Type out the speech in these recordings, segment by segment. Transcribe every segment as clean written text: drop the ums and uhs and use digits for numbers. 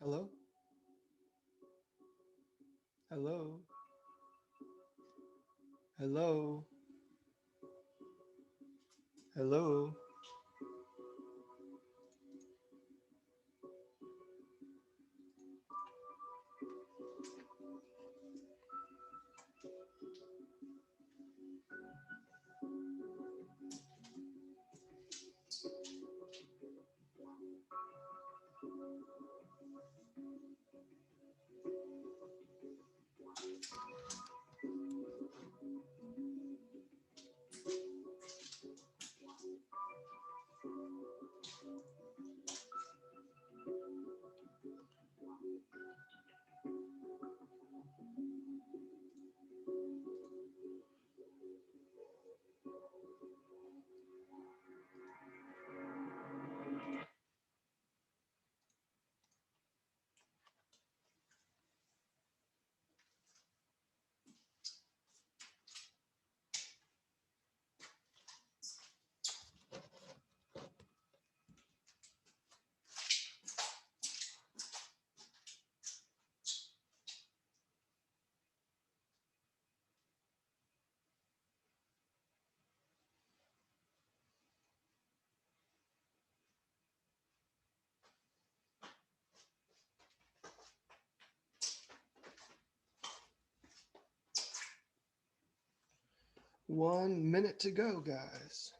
Hello? Hello? Hello? Hello? 1 minute to go, guys.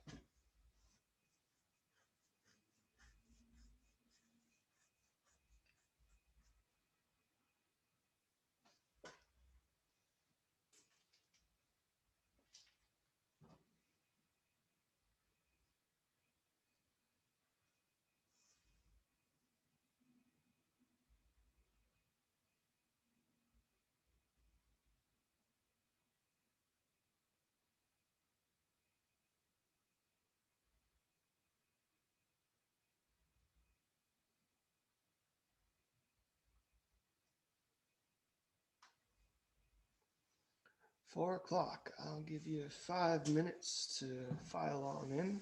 Four o'clock. I'll give you 5 minutes to file on in,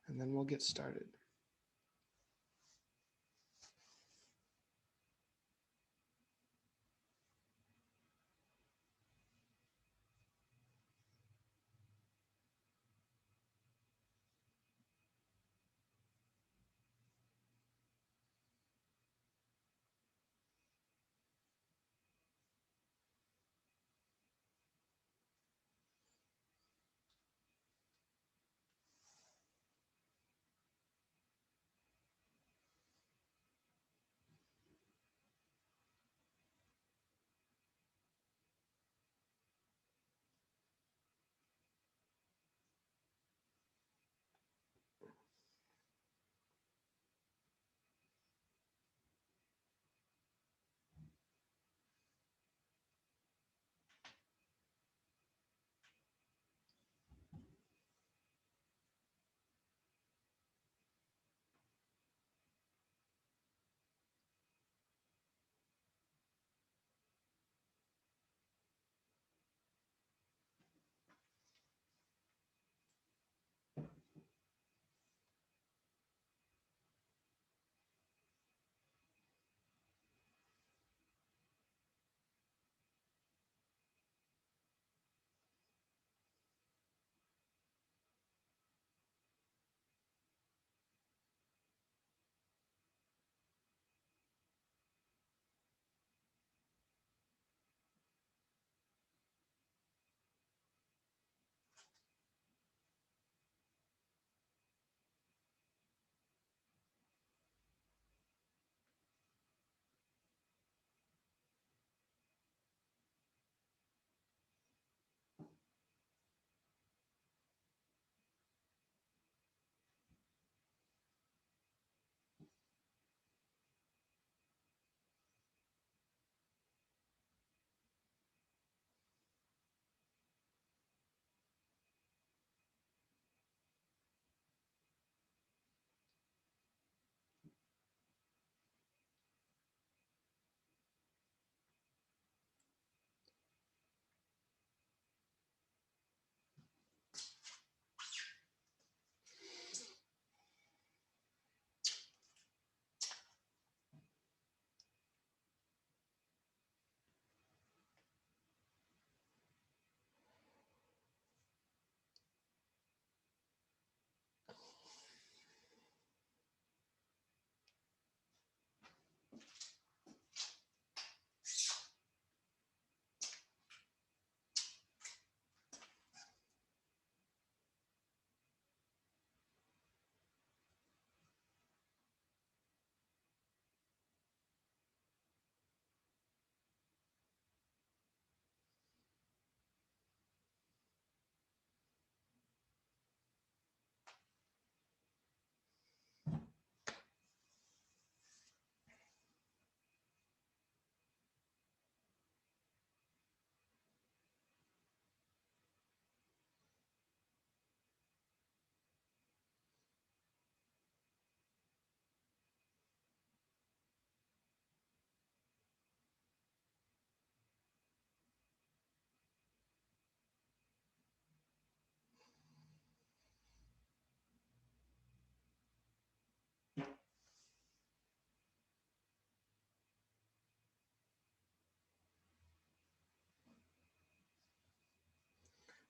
and then we'll get started.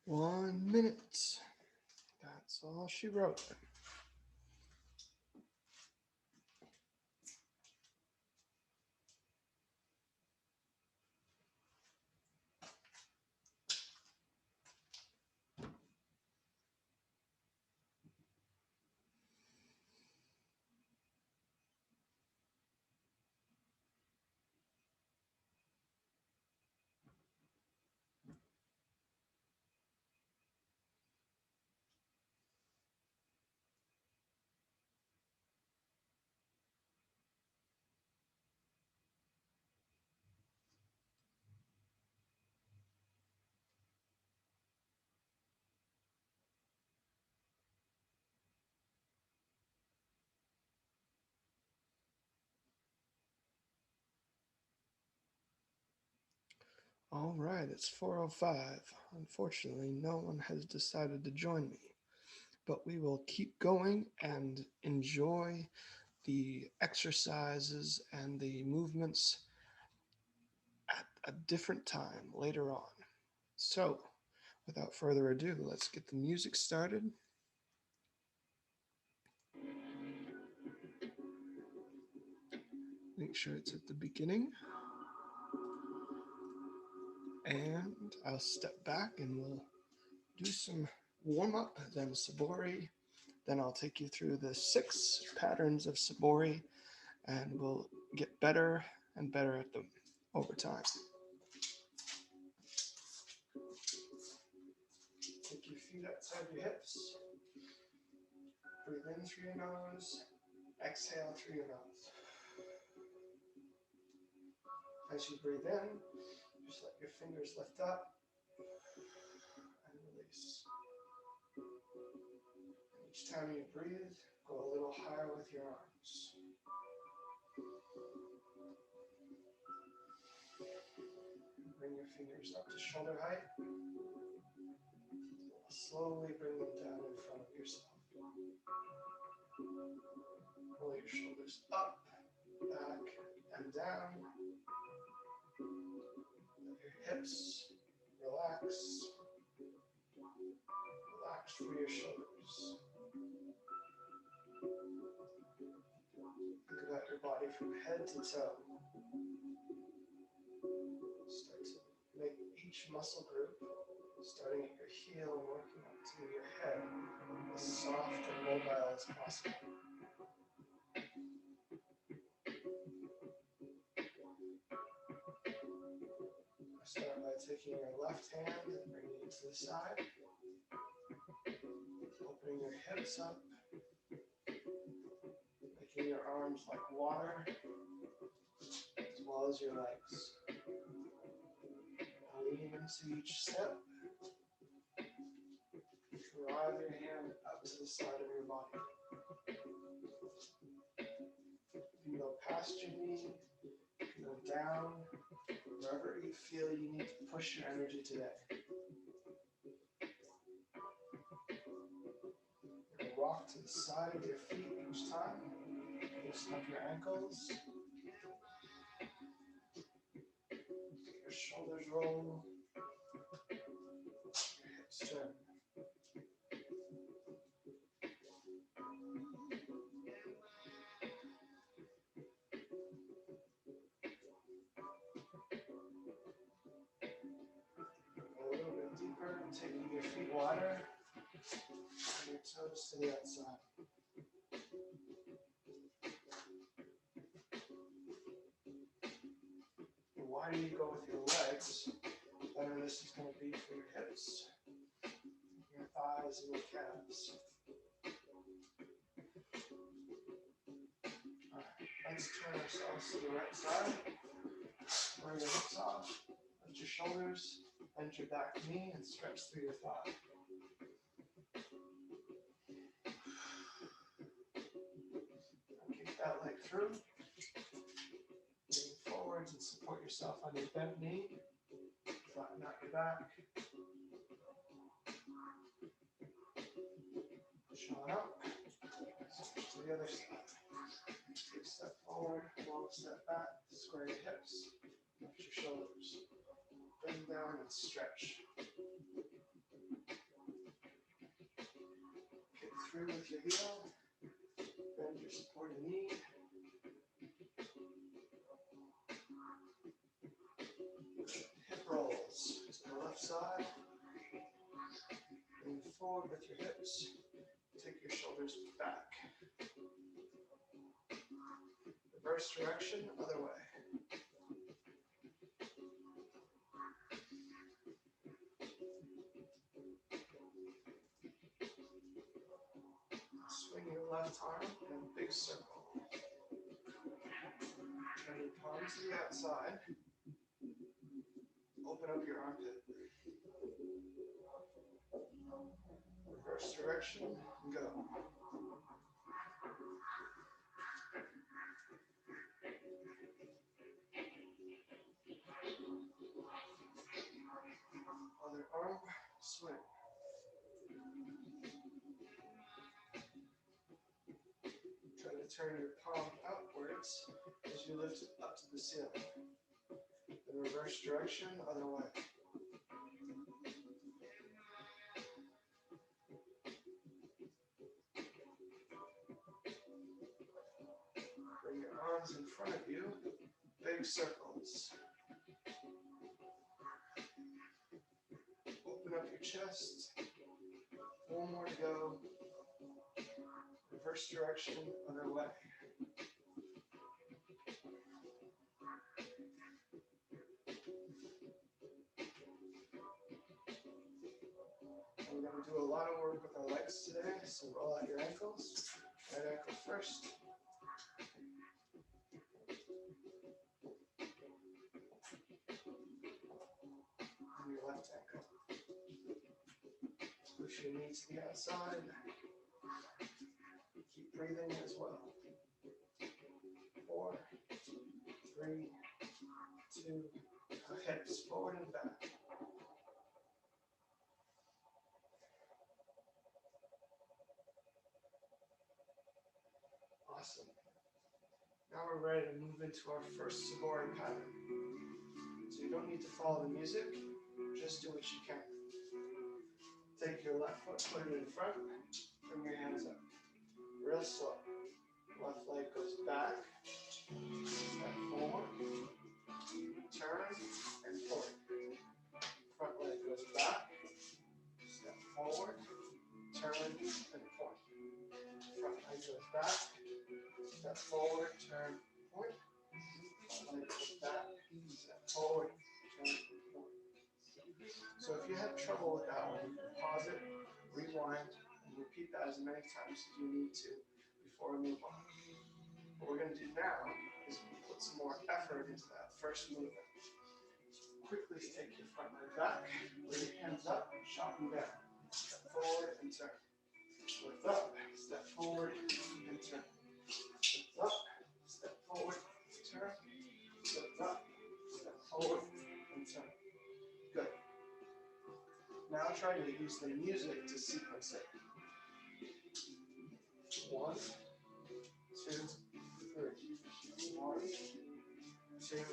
1 minute. That's all she wrote. All right, it's 4:05. Unfortunately, no one has decided to join me, but we will keep going and enjoy the exercises and the movements at a different time later on. So, without further ado, let's get the music started. Make sure it's at the beginning. And I'll step back and we'll do some warm up, then Sobori. Then I'll take you through the 6 patterns of Sobori, and we'll get better and better at them over time. Take your feet outside your hips. Breathe in through your nose. Exhale through your mouth. As you breathe in, just let your fingers lift up and release. Each time you breathe, go a little higher with your arms. Bring your fingers up to shoulder height. Slowly bring them down in front of yourself. Pull your shoulders up, back, and down. Let your hips relax. Relax through your shoulders. Think about your body from head to toe. Start to make each muscle group, starting at your heel and working up to your head, as soft and mobile as possible. Start by taking your left hand and bringing it to the side, opening your hips up, making your arms like water, as well as your legs. Lean into each step. Drive your hand up to the side of your body. You can go past your knee, you can go down, wherever you feel you need to push your energy today. You can rock to the side of your feet each time. Loosen up your ankles. Your shoulders roll. Your hips turn. A little bit deeper, taking your feet wider, and your toes to the outside. The wider you go with your legs, the better this is going to be for your hips, your thighs, and your calves. Alright, let's turn ourselves to the right side. Square your hips off, lift your shoulders, bend your back knee, and stretch through your thigh. Kick that leg through. Lean forwards and support yourself on your bent knee. Flatten out your back. Push on up. Switch to the other side. Take a step forward, long step back. Square your hips. Lift your shoulders. Bend down and stretch. free with your heel. Bend your supporting knee. Hip rolls to the left side. Lean forward with your hips. Take your shoulders back. Reverse direction, other way. Swing your left arm in a big circle. Turn your palm to the outside. Open up your armpit. Reverse direction, go. Other arm, swing. Try to turn your palm outwards as you lift it up to the ceiling. The reverse direction, other way. Bring your arms in front of you, big circles. Open up your chest. One more to go. Reverse direction, other way. We're going to do a lot of work with our legs today, so roll out your ankles. Right ankle first. And your left ankle. Push your knees to the outside. Keep breathing as well. 4, 3, 2, hips forward and back. Awesome. Now we're ready to move into our first Sobori pattern. So you don't need to follow the music, just do what you can. Take your left foot, put it in front, bring your hands up. Real slow. Left leg goes back, step forward, turn, and point. Front leg goes back, step forward, turn, and point. Front leg goes back, step forward, turn, point. Front leg goes back, step forward, turn, point. So if you have trouble with that one, you can pause it, rewind, and repeat that as many times as you need to before we move on. What we're going to do now is put some more effort into that first movement. Quickly take your front leg back, bring your hands up, shot them down. Step forward and turn. Lift up, step forward and turn. Lift up, step forward, turn. Lift up, step forward and turn. Good. Now try to use the music to sequence it. 1, 2, 3. 1, 2, 3. 1,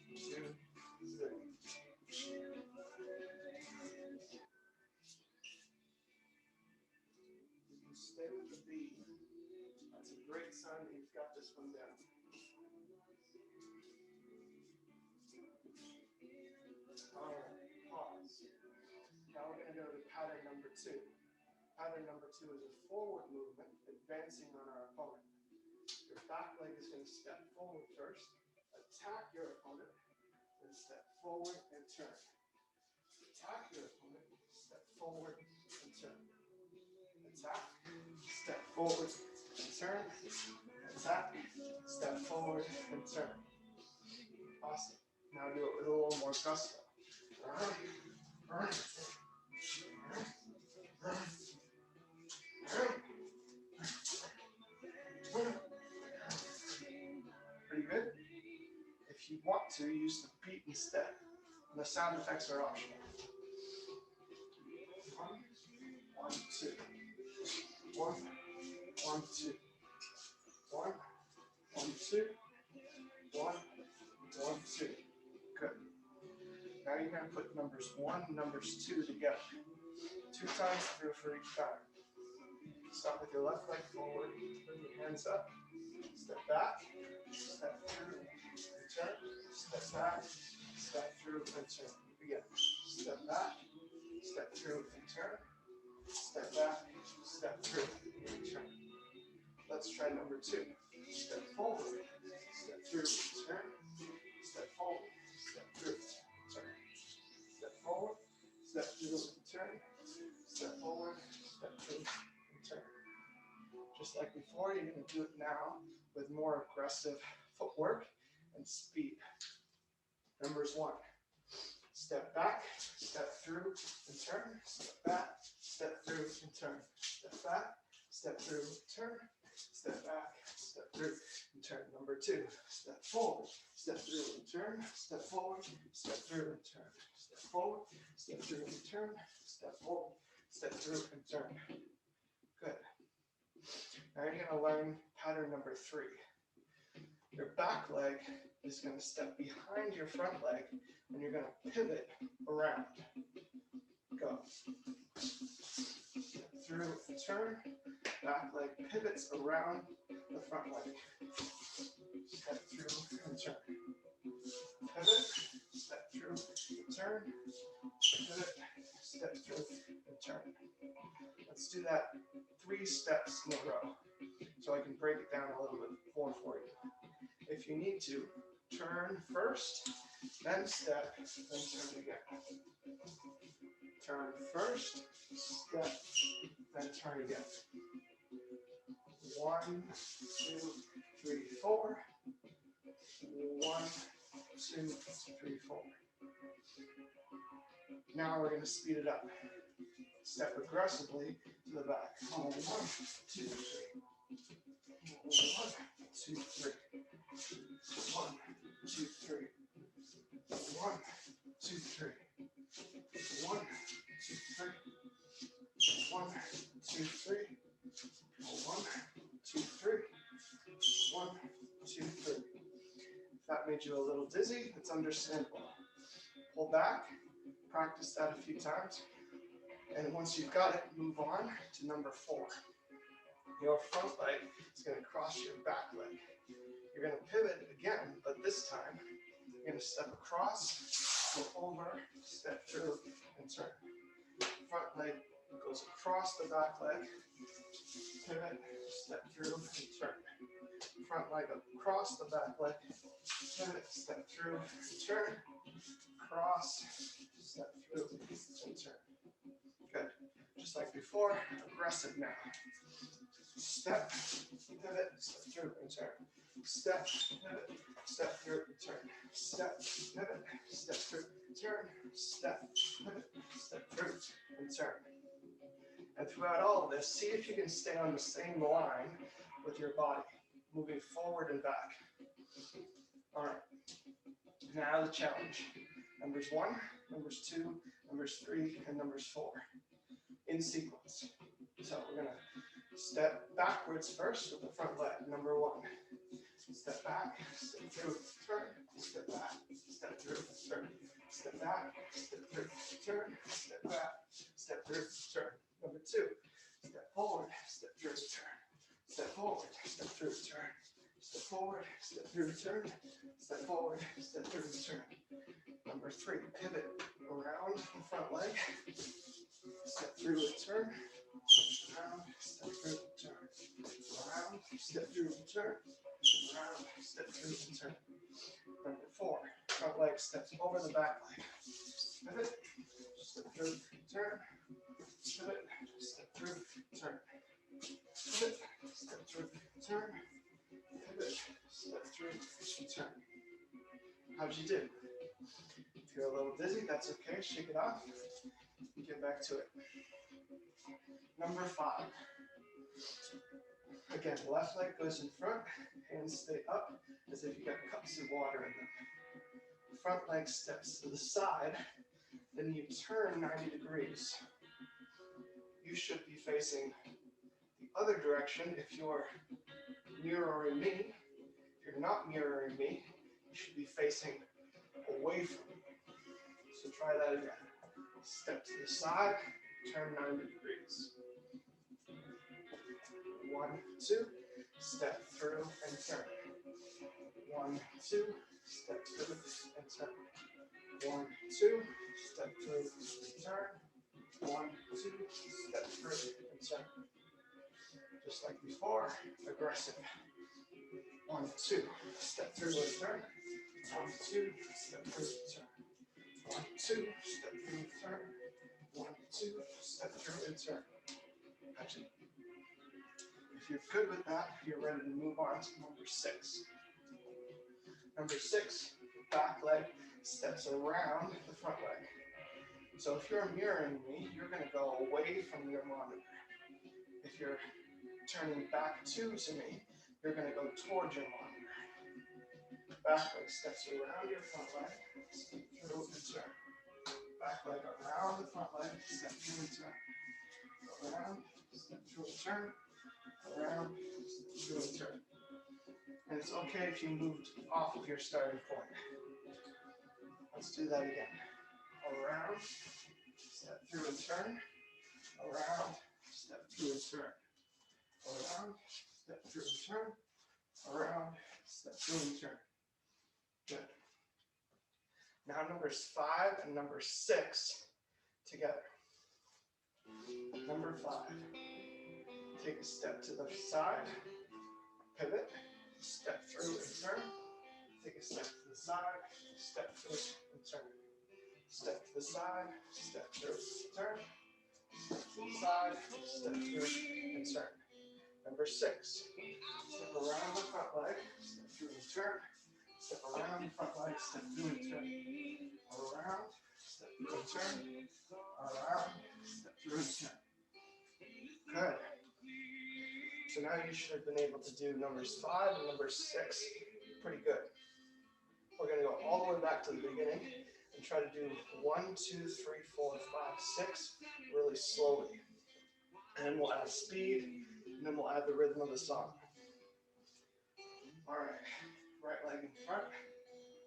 2, 3. Stay with the beat. That's a great sign that you've got this one down. Alright, pause. Now we're going to go to pattern number 2. Pattern number 2 is a forward movement, advancing on our opponent. Your back leg is going to step forward first, attack your opponent, then step forward and turn. Attack your opponent, step forward and turn. Attack, step forward and turn. Attack, step forward and turn. Awesome. Now do it with a little more gusto. Pretty good? If you want to, use the beat instead. And the sound effects are optional. 1, 2. 1, 1, 2. 1, 1, 2. 1, 1, 2. Good. Now you're going to put numbers 1 and numbers 2 together. 2 times through for each time. Start with your left leg forward, bring your hands up, step back, step through, and turn, step back, step through, and turn. Again, step back, step through, and turn, step back, step through, and turn. Let's try number 2. Step forward, step through, turn, step forward, step through, turn, step forward, step through, turn, step forward, step through, and turn. Just like before, you're going to do it now with more aggressive footwork and speed. Numbers 1. Step back, step through, and turn, step back, step through, and turn, step back, step through, turn, step back, step through, and turn. Number 2, step forward, step through, and turn, step forward, step through, and turn, step forward, step through, and turn, step forward, step through, and turn. Good. Now you're going to learn pattern number 3. Your back leg is going to step behind your front leg, and you're going to pivot around. Go. Step through and turn. Back leg pivots around the front leg. Step through and turn. Pivot, step through and turn. Pivot, step through and turn. Let's do that 3 steps in a row so I can break it down a little bit more for you. If you need to, turn first, then step, then turn again. Turn first, step, then turn again. 1, 2, 3, 4. 1, 2, 3, 4. Now we're going to speed it up. Step aggressively to the back. 1, 2, 3. 1, 2, 3. 1, 2, 3. 1, 2, 3. 1, 2, 3. 1, 2, 3. 1, 2, 3. 1, 2, 3. If that made you a little dizzy, it's understandable. Pull back, practice that a few times, and once you've got it, move on to number 4. Your front leg is going to cross your back leg. You're going to pivot again, but this time you're going to step across, go over, step through, and turn. Front leg goes across the back leg, pivot, step through, and turn. Front leg across the back leg, pivot, step through, and turn. Cross, step through, and turn. Good. Just like before, aggressive now. Step, pivot, step through, and turn. Step, pivot, step through, and turn. Step, pivot, step through, and turn. Step, pivot, step through, and turn. And throughout all of this, see if you can stay on the same line with your body, moving forward and back. All right. Now the challenge. Numbers 1, numbers 2, numbers 3, and numbers 4 in sequence. So we're going to step backwards first with the front leg. Number 1. Step back, step through, turn, step back, step through, turn, step back, step through, turn, step back, step through, turn. Number 2. Step forward, step through, turn. Step forward, step through, turn. Step forward, step through, turn. Step forward, step through, turn. Number 3, pivot around the front leg. Step through and turn. Around, step through and turn. Around, step through and turn. Around, step through and turn. Number 4, front leg steps over the back leg. Pivot, step through, turn. Pivot, step through, turn. Pivot, step through, turn. Pivot, step through, and turn. How'd you do? If you're a little dizzy, that's okay. Shake it off. Get back to it. Number 5. Again, left leg goes in front, hands stay up as if you got cups of water in them. Front leg steps to the side, then you turn 90 degrees. You should be facing the other direction if you're mirroring me. If you're not mirroring me, you should be facing away from me. So try that again. Step to the side, turn 90 degrees. 1, 2, step through and turn. 1, 2, step through and turn. 1, 2, step through and turn. 1, 2, step through and turn. Just like before, aggressive. 1, 2, step through and turn. 1, 2, step through and turn. 1, 2, step through and turn. 1, 2, step through and turn. Actually, if you're good with that, you're ready to move on to number 6. Number 6, back leg steps around the front leg. So if you're mirroring me, you're going to go away from your monitor. If you're turning back to me, you're going to go towards your monitor. Back leg steps around your front leg, step through and turn. Back leg around the front leg, step through and turn. Around, step through and turn. Around, step through and turn. And it's okay if you moved off of your starting point. Let's do that again. Around, step through and turn. Around, step through and turn. Around, step through and turn. Around, step through and turn. Good. Now numbers 5 and number 6 together. Number 5. Take a step to the side. Pivot. Step through and turn. Take a step to the side. Step through and turn. Step to the side. Step through and turn. Step to the side. Step through and turn. Number 6. Step around the front leg. Step through and turn. Step around the front leg. Step through and turn. Around. Step through and turn. Around. Step through and turn. Good. So now you should have been able to do numbers 5 and number 6 pretty good. We're going to go all the way back to the beginning and try to do 1, 2, 3, 4, 5, 6 really slowly. And then we'll add speed, and then we'll add the rhythm of the song. All right, right leg in front,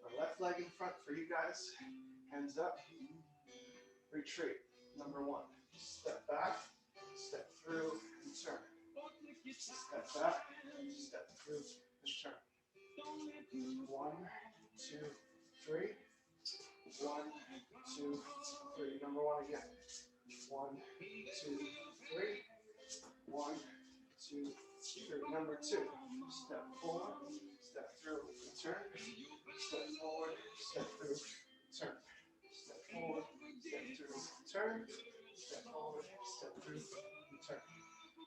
or left leg in front for you guys. Hands up, retreat. Number 1, step back, step through, and turn. Step back, step through, and turn. 1, 2, 3. 1, 2, 3. Number 1 again. 1, 2, 3. 1, 2, 3. Number 2. Step forward, step through, and turn. Step forward, step through, turn. Step forward, step through, turn. Step forward, step through, and turn.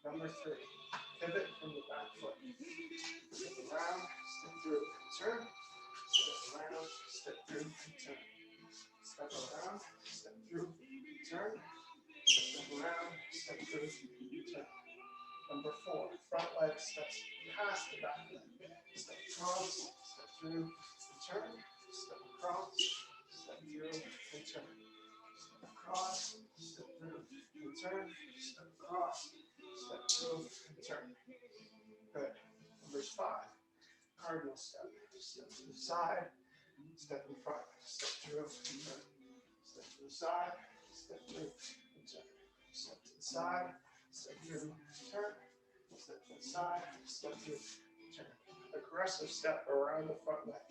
Number 3. Pivot from the back foot. Step around, step through, turn. Step around, step through, turn. Step around, step through, turn. Step around, step through, turn. Number 4, front leg steps past the back leg. Step across, step through, and turn. Step across, step through, and turn. Step across, step through, and turn. Step across, step through, and turn. Good. Numbers 5, cardinal step. Step to the side, step in front, step through, and turn. Step to the side, step through, and turn. Step to the side, step through, and turn. Step to the side, step through, and turn. Aggressive step around the front leg.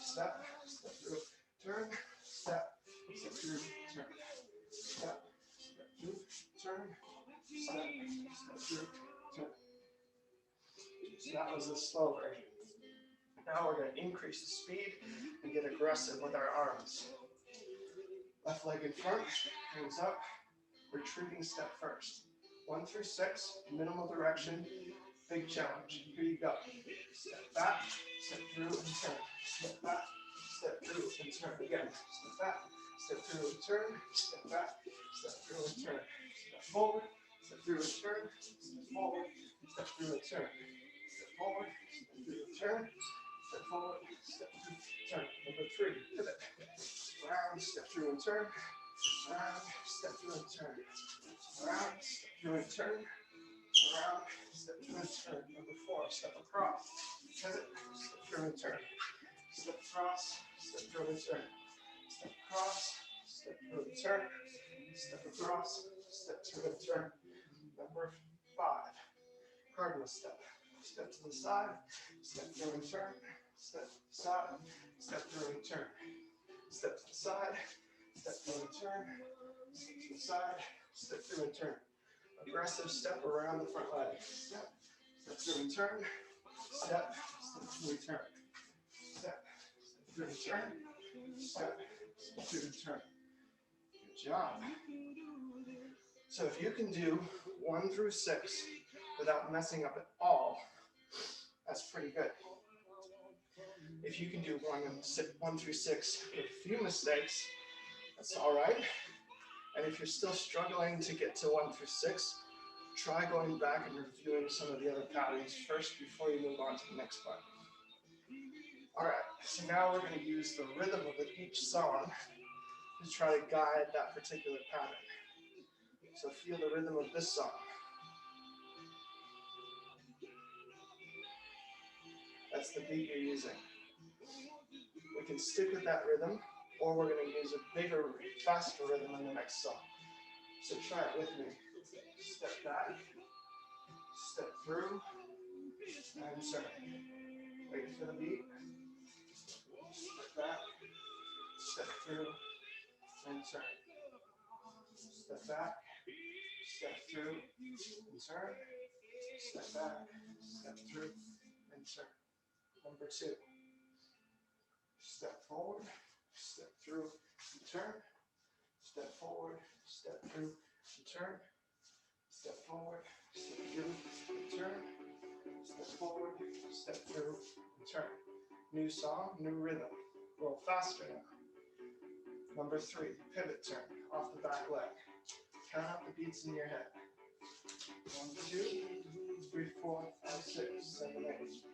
Step, step through, turn, step, step through, turn. Step, step through, turn, step, step through, turn. So that was the slow version. Now we're going to increase the speed and get aggressive with our arms. Left leg in front, hands up, retreating step first. 1 through 6, minimal direction, big challenge. Here you go. Step back, step through and turn. Step back, step through and turn. Again, step back, step through and turn. Step back, step through and turn. Step forward, step through and turn. Step forward, step through and turn. Step forward, step through and turn. Step forward, step through, turn. Number 3, pivot. Round, step through and turn. Round, step through and turn. Round, step through and turn. Round, step through and turn. Number 4, step across. Pivot, step through and turn. Step across, step through and turn. Step across, step through and turn. Step across, step through and turn. Number 5, cardinal step. Step to the side, step through and turn, step to the side, step through and turn. Step to the side, step through and turn, step to the side, step through and turn. Aggressive step around the front leg. Step, step through and turn, step, step through and turn, step, step through and turn, step, step through and turn. Good job. So if you can do 1 through 6 without messing up at all, that's pretty good. If you can do 1 through 6 with a few mistakes, that's all right. And if you're still struggling to get to 1 through 6, try going back and reviewing some of the other patterns first before you move on to the next part. All right, so now we're going to use the rhythm of each song to try to guide that particular pattern. So feel the rhythm of this song. That's the beat you're using. We can stick with that rhythm, or we're going to use a bigger, faster rhythm in the next song. So try it with me. Step back, step through, and turn. Wait for the beat. Step back, step through, and turn. Step back, step through, and turn. Step back, step through, and turn. Number 2. Step forward, step through, and turn. Step forward, step through, and turn. Step forward, step through, and turn. Step forward, step through, and turn. New song, new rhythm. A little faster now. Number 3, pivot turn off the back leg. Count out the beats in your head. 1, 2, 3, 4, 5, 6, 7, 8.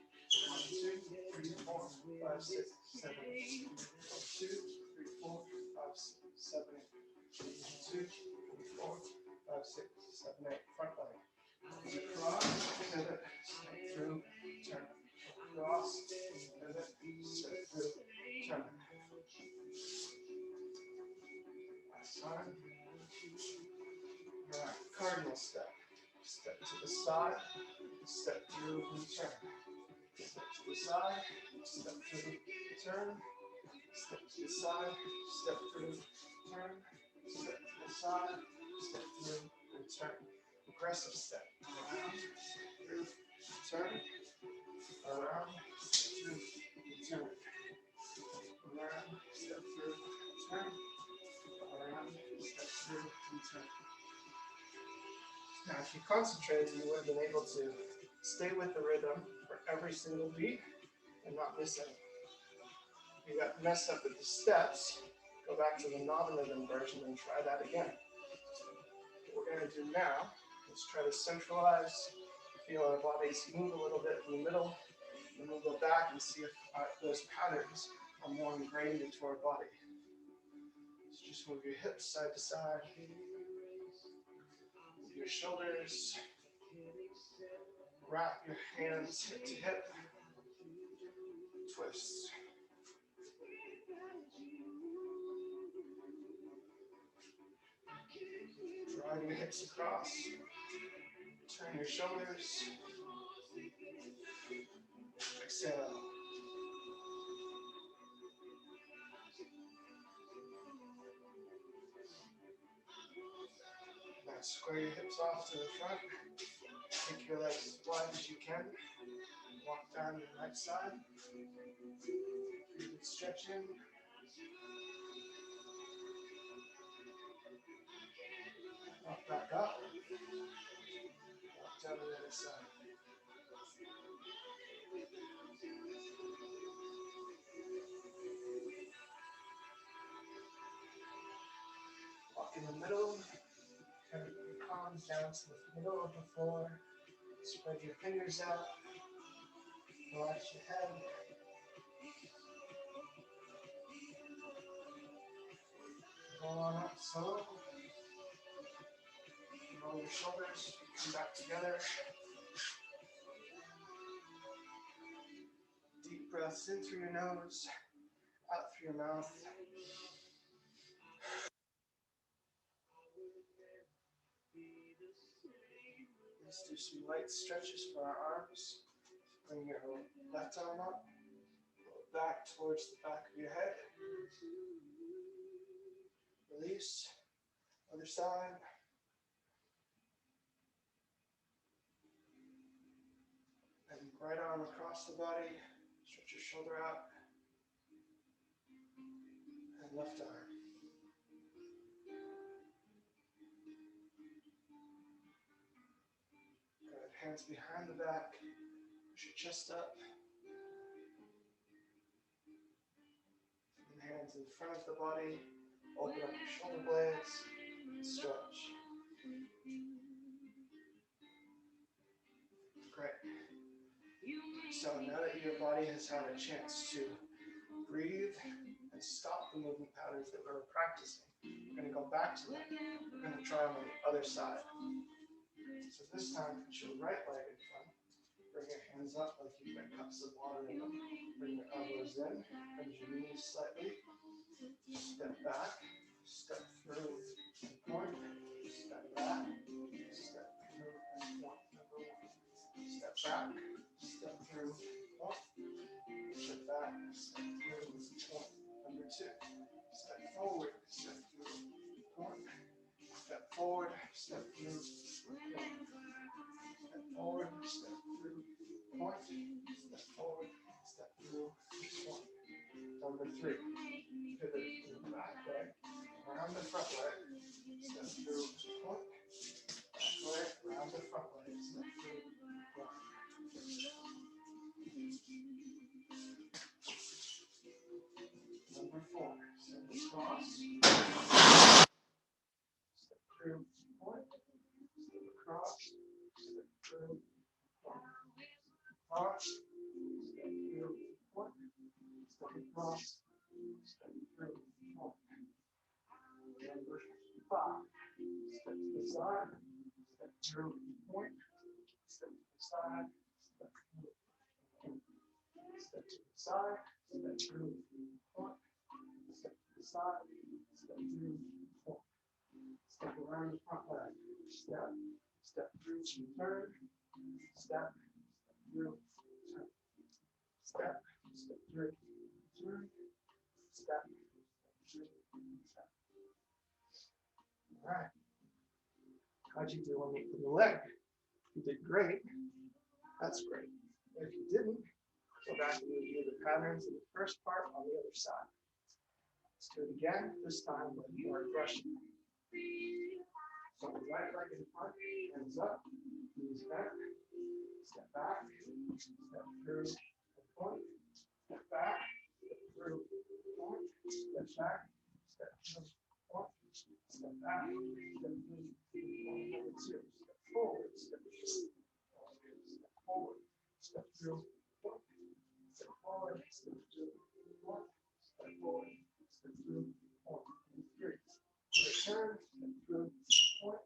1, 2, 3, 4, 5, 6, 7, 8. 1, 2, 3, 4, 5, 6, 7, 8. 1, 2, 3, 4, 5, 6, 7, 8. Front leg. Cross, pivot, step through, turn. Cross, pivot, step through, turn. Last time. All right, cardinal step. Step to the side, step through and turn. Step to the side, step through, turn. Step to the side, step through, turn. Step to the side, step through, and turn. Aggressive step. Around, step through, turn. Around, step through, and turn. Around, step through, turn. Around, step through, and turn. Now, if you concentrated, you would have been able to stay with the rhythm for every single beat and not miss any. If you got messed up with the steps, go back to the non-rhythm version and try that again. What we're going to do now is try to centralize, feel our bodies move a little bit in the middle, and we'll go back and see if those patterns are more ingrained into our body. So just move your hips side to side, move your shoulders, wrap your hands hip to hip, twist. Drive your hips across, turn your shoulders, exhale. Now square your hips off to the front, take your legs as wide as you can, walk down your right side, good stretching. Walk back up, walk down the other side. Walk in the middle, carry your palms down to the middle of the floor, spread your fingers out, relax your head. Roll on up slow. Roll your shoulders, come back together. Deep breaths in through your nose, out through your mouth. Let's do some light stretches for our arms. Bring your left arm up, back towards the back of your head. Release. Other side. And right arm across the body. Stretch your shoulder out. And left arm. Good. Hands behind the back. Push your chest up. And hands in front of the body. Open up your shoulder blades. And stretch. Great. So now that your body has had a chance to breathe and stop the movement patterns that we were practicing, we're going to go back to them. We're going to try them on the other side. So this time, put your right leg in front. Bring your hands up like you've got cups of water in them. Bring your elbows in. Bend your knees slightly. Step back. Step through and point. Step back. Step through and point. Number one. Step back. Step through. Point. Step back. Step through. Point. Number two. Step forward. Step through. Point. Step forward. Step through. Point. Step forward. Step through. Point. Step forward. Step through. Point. Number three. Pivot to the back leg. Around the front leg. Step through. Point. Back leg. Around the front leg. Step through. Point. Number four. Step across. Step through. Point. Step across. Step through. Point. Across. Step through. Point. Step across. Step through. Point. Number five. Step to the side. Step through. Point. Step to the side. Step through. Point. Step to the side. Step through. Point. Step to the side. Step through. Point. Step around the front leg. Step. Step through. Turn. Step. Step through. Turn. Step. Step through. Turn. Step. Step through. Turn. All right. How'd you do on the leg? You did great. That's great. If you didn't, go back and review the patterns in the first part on the other side. Let's do it again, this time with more aggression. So the right leg in front, hands up, knees back, step back, step through, point, step back, step through, point, step back, step through, point, step back, step through, point, number two, step forward, step through, step forward, step through, point, step forward, step through, point, step forward, step through, point, and three. Return, step through, point,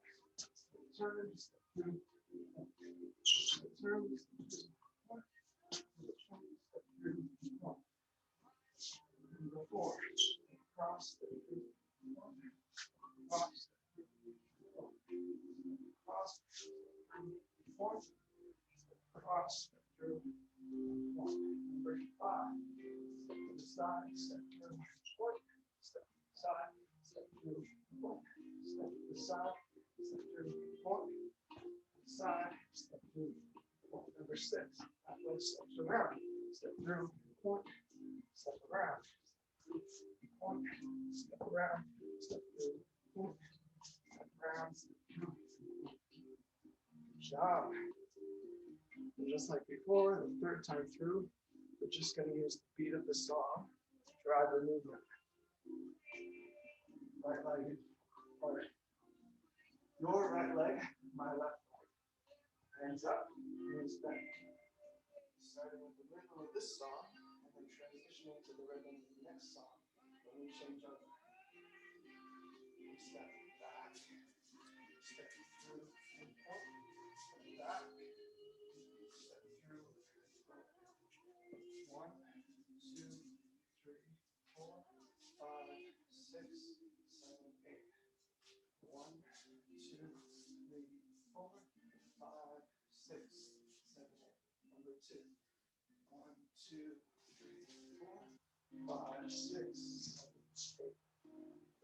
return, step through, point, return, step through, point, return, step through, point. Number four, cross, step through, point, cross, step through, point, cross, step through, point, cross, step through, point. Number five, step to the side, step through, point, step to the side, step through, point, step to the side, step through, point, side, step through, point. Number six, that leg steps around, step through, point, step around, point, step around, step through, point, step around, step through. Good job. And just like before, the third time through, we're just going to use the beat of the song to drive the movement. Right leg, or your right leg, my left leg. Hands up, knees back. Starting with the rhythm of this song, and then transitioning to the rhythm of the next song. When we change over. We step back, step through and point, step back, step through and point. 1, 2, 3, 4, 5, 6, 7, 8. 1, 2, 3, 4, 5, 6, 7, 8. Number 2. 1, 2, 3, 4, 5, 6, 7, 8.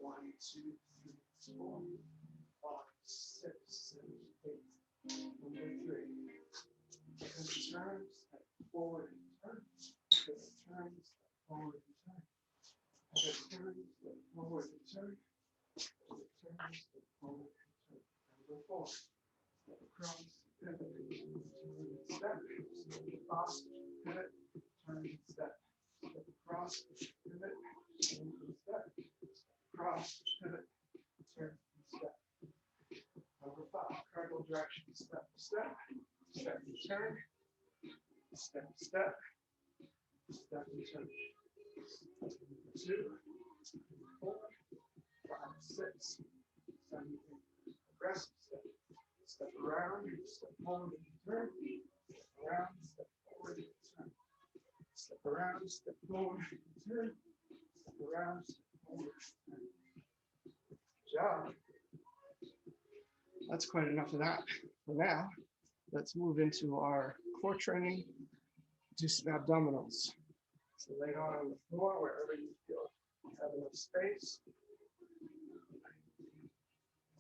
1, 2, 3, 4, 5, 6, 7, 8. Number 3. Turn, step forward and turn. Turn, step forward and turn. Turn, step forward and turn. Turn, step forward and turn. Number 4. Step across, pivot, turn, step across, pivot, turn, step. Step across, pivot, turn, step. Across, pivot, turn, step. Number 5. Cardinal direction. Step, step, step and turn. Step, step, step and turn. 2, 4, 5, 6, 7, 8. Aggressive step. Step around, step forward and turn. Step around, step forward and turn. Step around, step forward and turn. Step around, step forward and turn. Good job. That's quite enough of that. For now, let's move into our core training. Do some abdominals. So lay down on the floor wherever you feel you have enough space.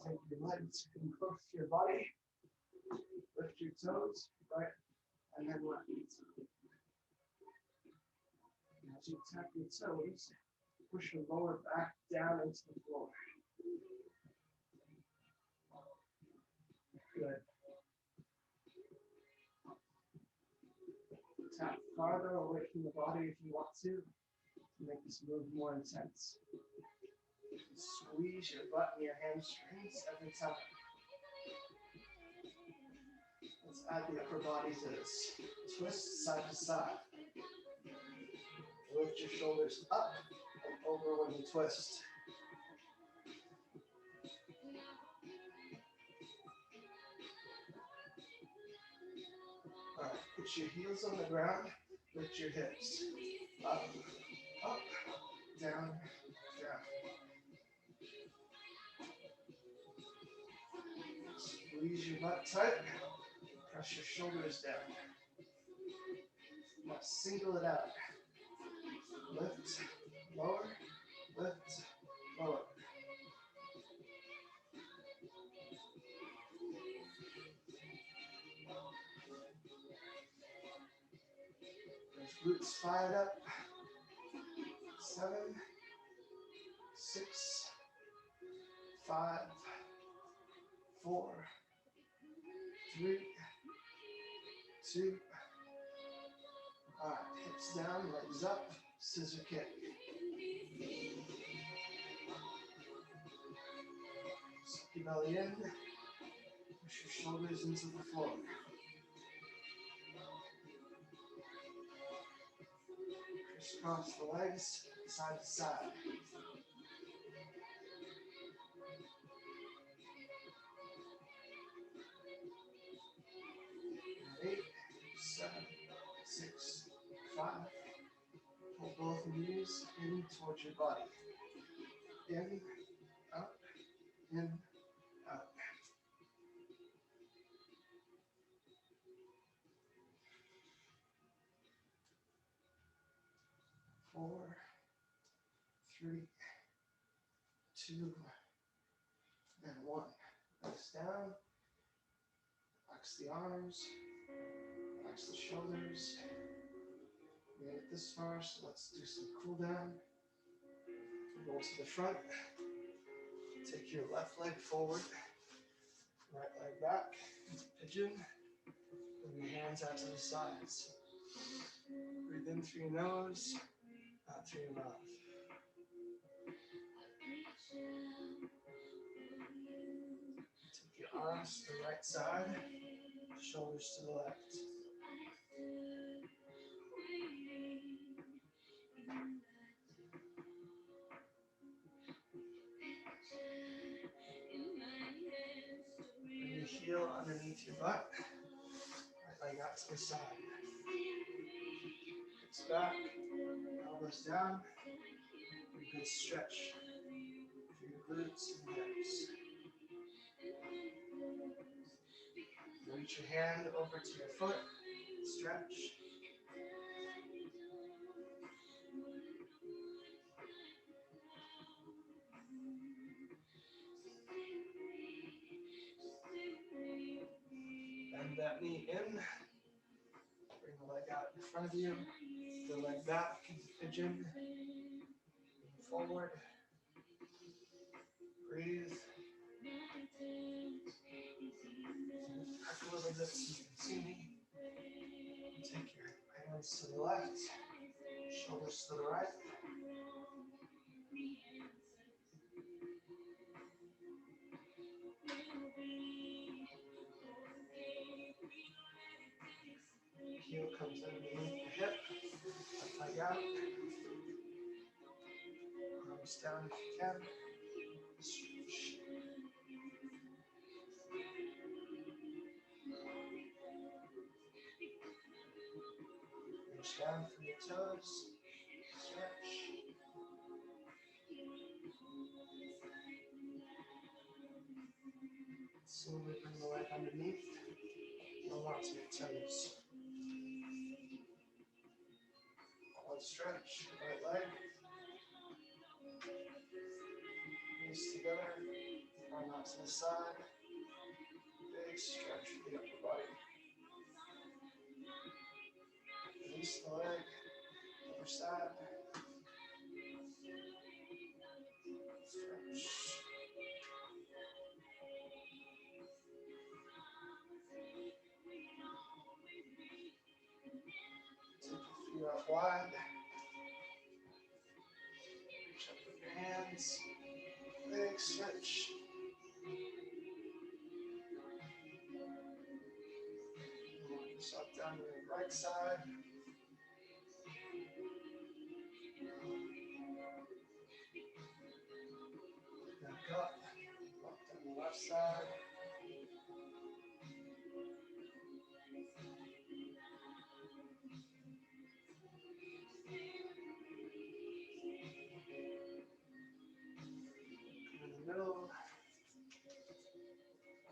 Take your legs in close to your body. Lift your toes, right and then left. As you tap your toes, push your lower back down into the floor. Good. Tap farther away from the body if you want to make this move more intense. Squeeze your butt and your hamstrings every time. Let's add the upper body to this. Twist side to side. Lift your shoulders up and over when you twist. All right, put your heels on the ground, lift your hips. Up, up, down, down. Squeeze your butt tight, press your shoulders down. Now single it out. Lift, lower, lift, lower. Glutes fired up. 7, 6, 5, 4, 3, 2. All right, hips down, legs up, scissor kick. Suck your belly in. Push your shoulders into the floor. Crisscross the legs, side to side. 8, 7, 6, 5. Pull both knees in towards your body. In, up, in, out. 4, 3, 2, and 1. Legs down. Relax the arms. Relax the shoulders. We made it this far, so let's do some cool down. Roll to the front. Take your left leg forward. Right leg back. Pigeon. Bring your hands out to the sides. Breathe in through your nose, out through your mouth. Take your arms to the right side, shoulders to the left. Bring your heel underneath your butt, right leg out to the side. Hips back, elbows down. A good stretch for your glutes and hips. Reach Reach your hand over to your foot, stretch. Bend that knee in. Bring the leg out in front of you. The leg back into pigeon. Lean forward. Breathe. Back a little bit so you can see me. Take your hands to the left, shoulders to the right. Heel comes underneath the hip. Left leg out. Arms down if you can. Stretch. Reach down from your toes. Stretch. Slowly bring the leg underneath. Hold on to your toes. One stretch. Right leg. Knees together. Arm out to the side. Big stretch for the upper body. Release the leg. Other side. Stretch. Take your feet out wide. Reach up with your hands. Big stretch. Walk yourself down to the right side. Back up. Walk down the left side. Come in the middle.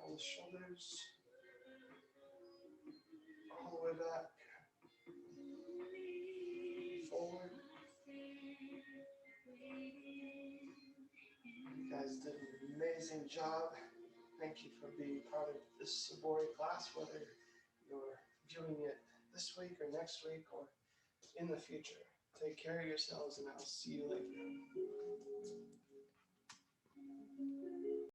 All the shoulders. All the way back. Forward. You guys did an amazing job. Thank you for being part of this Sobori class, whether you're viewing it this week or next week or in the future. Take care of yourselves, and I'll see you later.